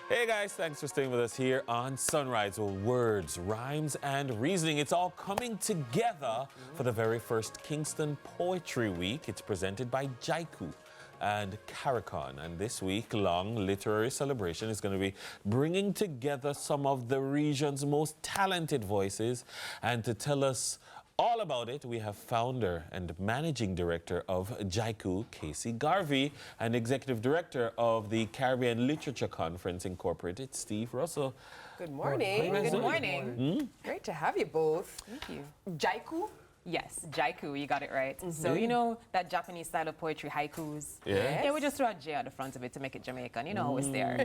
Hey guys, thanks for staying with us here on Sunrise. Well, words, rhymes, and reasoning. It's all coming together for the very first Kingston Poetry Week. It's presented by JAIKU and CARICON. And this week-long literary celebration is going to be bringing together some of the region's most talented voices. And to tell us all about it, we have founder and managing director of JAIKU, Casey Garvey, and executive director of the Caribbean Literature Conference Incorporated, Steve Russell. Good morning. Good morning. Great to have you both. Thank you. JAIKU? Yes, JAIKU, you got it right. So you know that Japanese style of poetry, haikus? Yes. Yeah, we just throw a J at the front of it to make it Jamaican. You know how it's there.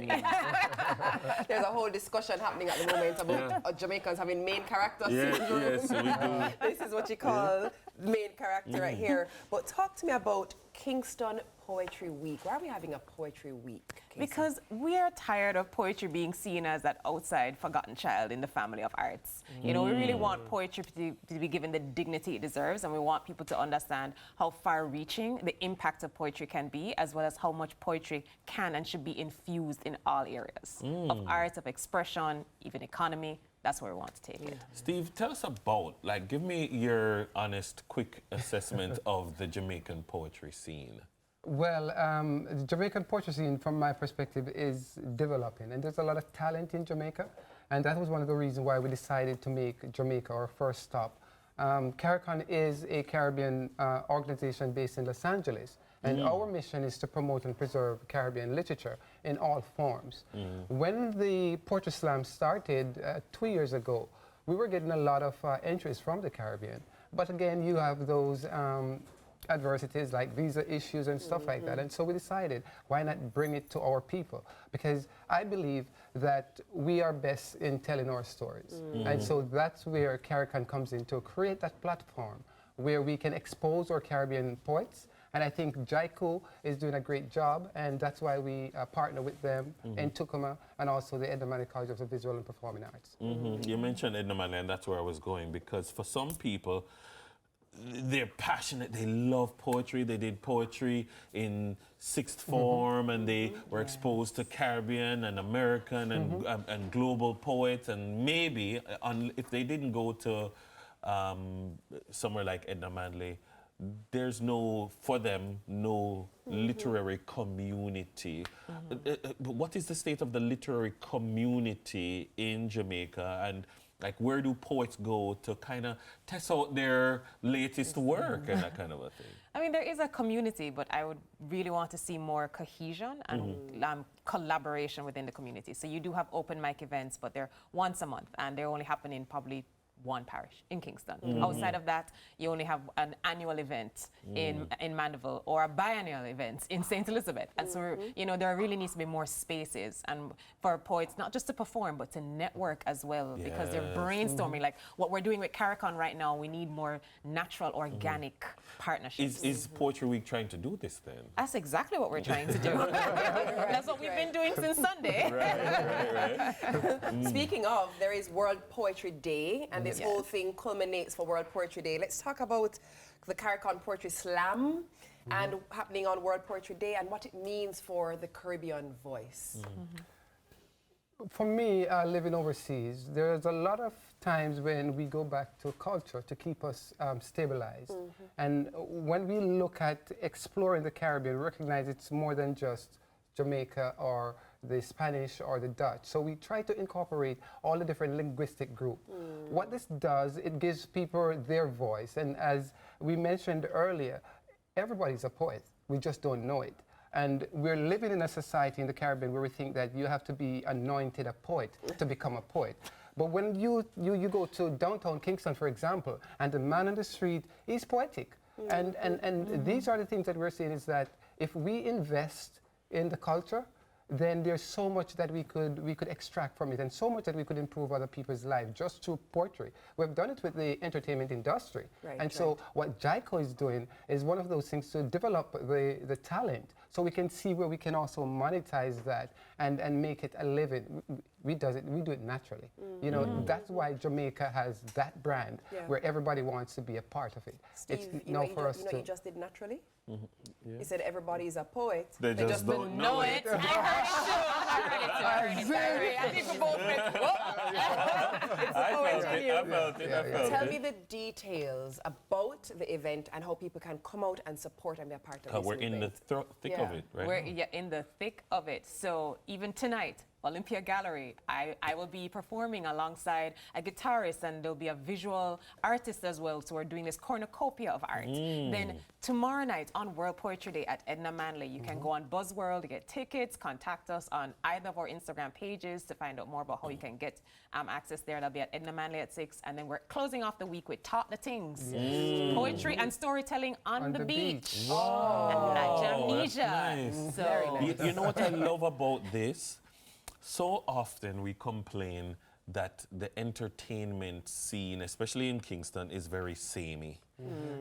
There's a whole discussion happening at the moment about Jamaicans having main character syndrome. Yes, we do. This is what you call main character right here. But talk to me about Kingston Poetry Week. Why are we having a poetry week, Casey? Because we are tired of poetry being seen as that outside forgotten child in the family of arts. You know, we really want poetry to be given the dignity it deserves, and we want people to understand how far-reaching the impact of poetry can be, as well as how much poetry can and should be infused in all areas of art, of expression, even economy. That's where we want to take it. Steve, tell us about, give me your honest, quick assessment of the Jamaican poetry scene. Well, the Jamaican poetry scene, from my perspective, is developing, and there's a lot of talent in Jamaica, and that was one of the reasons why we decided to make Jamaica our first stop. CARICON is a Caribbean organization based in Los Angeles, and our mission is to promote and preserve Caribbean literature in all forms. When the Poetry Slam started 2 years ago, we were getting a lot of entries from the Caribbean. But again, you have those adversities like visa issues and stuff like that. And so we decided, why not bring it to our people? Because I believe that we are best in telling our stories. And so that's where CARICON comes in, to create that platform where we can expose our Caribbean poets. And I think JAIKU is doing a great job, and that's why we partner with them in Tucumã and also the Edna Manley College of the Visual and Performing Arts. You mentioned Edna Manley, and that's where I was going, because for some people, they're passionate, they love poetry. They did poetry in sixth form, and they were exposed to Caribbean and American and global poets, and maybe if they didn't go to somewhere like Edna Manley, there's for them, no literary community. What is the state of the literary community in Jamaica, and where do poets go to kind of test out their latest work and that kind of a thing? I mean, there is a community, but I would really want to see more cohesion and collaboration within the community. So you do have open mic events, but they're once a month, and they're only happening probably one parish in Kingston. Outside of that, you only have an annual event in Mandeville, or a biennial event in St. Elizabeth. And so, you know, there really needs to be more spaces, and for poets, not just to perform, but to network as well, because they're brainstorming. Like what we're doing with CARICON right now, we need more natural, organic partnerships. Is Poetry Week trying to do this then? That's exactly what we're trying to do. That's what we've been doing since Sunday. Right. Speaking of, there is World Poetry Day, and this whole thing culminates for World Poetry Day. Let's talk about the CARICON Poetry Slam and happening on World Poetry Day, and what it means for the Caribbean voice. For me, living overseas, there's a lot of times when we go back to culture to keep us stabilized. And when we look at exploring the Caribbean, we recognize it's more than just Jamaica or the Spanish or the Dutch. So we try to incorporate all the different linguistic groups. What this does, it gives people their voice. And as we mentioned earlier, everybody's a poet. We just don't know it. And we're living in a society in the Caribbean where we think that you have to be anointed a poet to become a poet. But when you go to downtown Kingston, for example, and the man on the street is poetic. And these are the things that we're seeing, is that if we invest in the culture, then there's so much that we could extract from it, and so much that we could improve other people's lives just through poetry. We've done it with the entertainment industry. So what JAIKU is doing is one of those things to develop the talent, so we can see where we can also monetize that and make it a living. We do it naturally. You know, that's why Jamaica has that brand where everybody wants to be a part of it. Steve, you know what you just did naturally? You said everybody is a poet. They just don't know it. I heard it too. I think we both went, whoa. I felt it. Tell me the details about the event and how people can come out and support and be a part of this We're in the thick of it, right? We're in the thick of it. So even tonight, Olympia Gallery, I will be performing alongside a guitarist, and there'll be a visual artist as well. So we're doing this cornucopia of art. Then tomorrow night on World Poetry Day at Edna Manley, you can go on Buzzworld to get tickets, contact us on either of our Instagram pages to find out more about how you can get access there. That'll be at Edna Manley at 6. And then we're closing off the week with Talk the Things. Poetry and storytelling on the beach. Wow. At Jamnesia. Nice. So, Very nice. You know what I love about this? So often we complain that the entertainment scene, especially in Kingston, is very samey.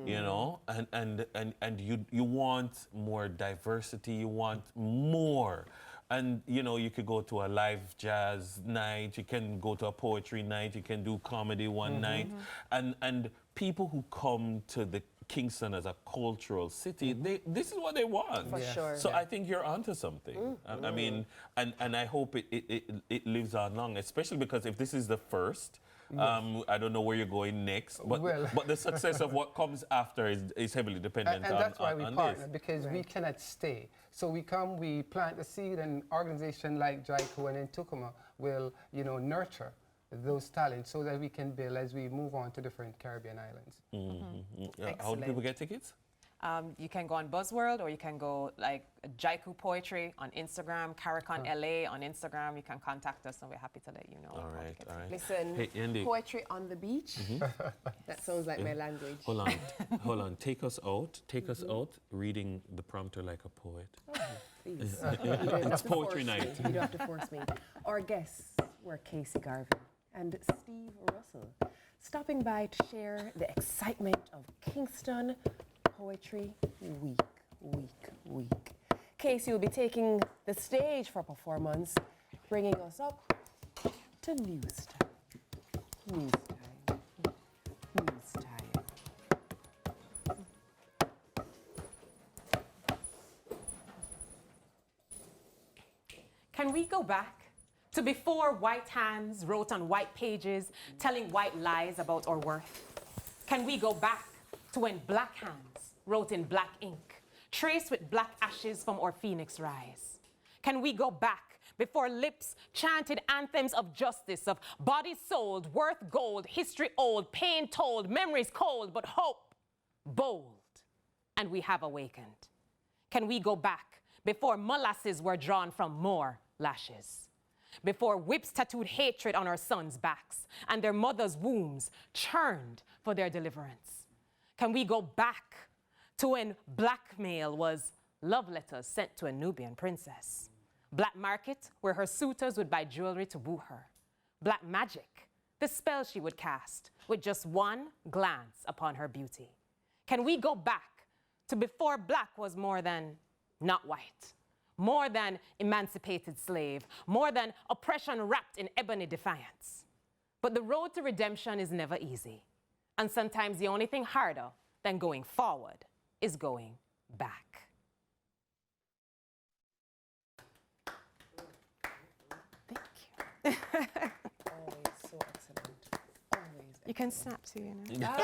You know, and you want more diversity, you want more. And you know, you could go to a live jazz night, you can go to a poetry night, you can do comedy one night, and people who come to the Kingston as a cultural city, this is what they want. For sure. So I think you're onto something. I mean, and I hope it lives on long, especially because if this is the first, I don't know where you're going next, but the success of what comes after is heavily dependent on and that's why we partner, this. because we cannot stay. So we come, we plant the seed, and organization like JAIKU and in Tukuma will, you know, nurture those talents so that we can build as we move on to different Caribbean islands. How do people get tickets? You can go on Buzzworld, or you can go like JAIKU Poetry on Instagram, Caricon LA on Instagram. You can contact us, and we're happy to let you know. All right. Listen, Hey, Andy. poetry on the beach. That sounds like my language. Hold on. Take us out, reading the prompter like a poet. Please. It's poetry night. You don't have to force me. Our guests were Casey Garvin and Steve Russell, stopping by to share the excitement of Kingston Poetry Week. Casey will be taking the stage for performance, bringing us up to news time. Can we go back to before white hands wrote on white pages, telling white lies about our worth? Can we go back to when black hands wrote in black ink, traced with black ashes from our phoenix rise? Can we go back before lips chanted anthems of justice, of bodies sold, worth gold, history old, pain told, memories cold, but hope bold, and we have awakened? Can we go back before molasses were drawn from more lashes? Before whips tattooed hatred on our sons' backs and their mothers' wombs churned for their deliverance? Can we go back to when blackmail was love letters sent to a Nubian princess? Black market, where her suitors would buy jewelry to woo her. Black magic, the spell she would cast with just one glance upon her beauty. Can we go back to before black was more than not white, more than emancipated slave, more than oppression wrapped in ebony defiance? But the road to redemption is never easy. And sometimes the only thing harder than going forward is going back. Thank you. Always so excellent. Always. You can snap too, you know.